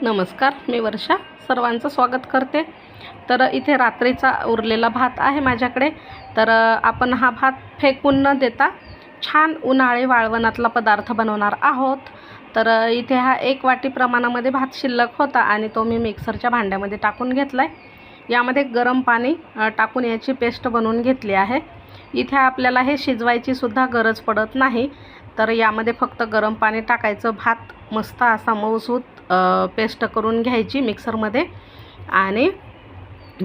नमस्कार, मी वर्षा सर्वांचं स्वागत करते। तर इथे रात्रीचा उरलेला भात आहे माझ्याकडे। तर आपण हा भात फेकून न देता छान उन्हाळी वाळवणातला पदार्थ बनवणार आहोत। तर इथे हा 1 वाटी प्रमाणामध्ये भात शिल्लक होता आणि तो मी मिक्सरच्या भांड्यामध्ये टाकून घेतलाय। यामध्ये गरम पाणी टाकून याची पेस्ट बनवून घेतली आहे। इथे आपल्याला हे शिजवायची सुद्धा गरज पडत नाही। तर यामध्ये फक्त गरम पाणी टाकायचं, भात मस्त असा मऊसूत पेस्ट करून घ्यायची मिक्सरमध्ये आणि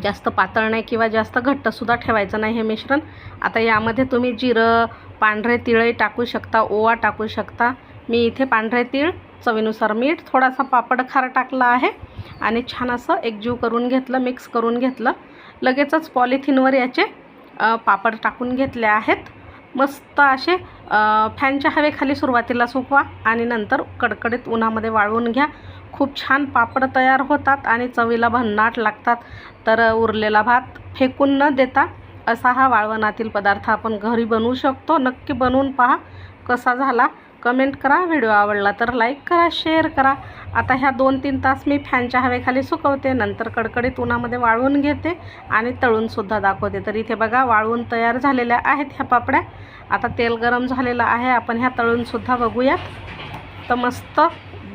जास्त पातळ नाही किंवा जास्त घट्ट सुद्धा ठेवायचं नाही हे मिश्रण। आता यामध्ये तुम्ही जिरं, पांढरे तीळ टाकू शकता, ओवा टाकू शकता। मी इथे पांढरे तीळ, चवीनुसार मीठ, थोडासा पापड खार टाकला आहे आणि छान असं एकजीव करून घेतलं, मिक्स करून घेतलं। लगेचच पॉलिथिनवर याचे पापड टाकून घेतले आहेत। मस्त असे फॅनच्या हवेखाली सुरुवातीला सुकवा आणि नंतर कडकडीत उन्हामध्ये वाळवून घ्या। खूप छान पापड तयार होतात आणि चवीला भन्नाट लागतात। तर उरलेला भात फेकून न देता असा हा वाळवणातील पदार्थ आपण घरी बनवू शकतो। नक्की बनवून पहा कसा झाला, कमेंट करा। व्हिडिओ आवडला तर लाईक करा, शेअर करा। आता ह्या 2-3 तास मी फॅनच्या हवेखाली सुकवते, नंतर कडकडीत उन्हामध्ये वाळवून घेते आणि तळून सुद्धा दाखवते। तर इथे बघा वाळवून तयार झालेल्या आहेत ह्या पापड्या। आता तेल गरम झालेलं आहे, आपण ह्या तळून सुद्धा बघूयात। तर मस्त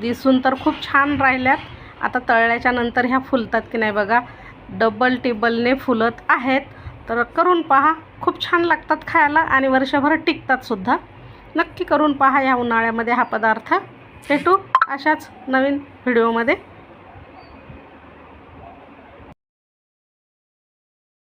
दिसून तर खूप छान राहिल्यात। आता तळल्याच्या नंतर ह्या फुलतात की नाही बघा, डबल टिबलने फुलत आहेत। तर करून पहा, खूप छान लागतात खायला आणि वर्षभर टिकतात सुद्धा। नक्की करून पहा या उन्हाळ्यामध्ये हा पदार्थ। भेटू अशाच नवीन व्हिडिओमध्ये।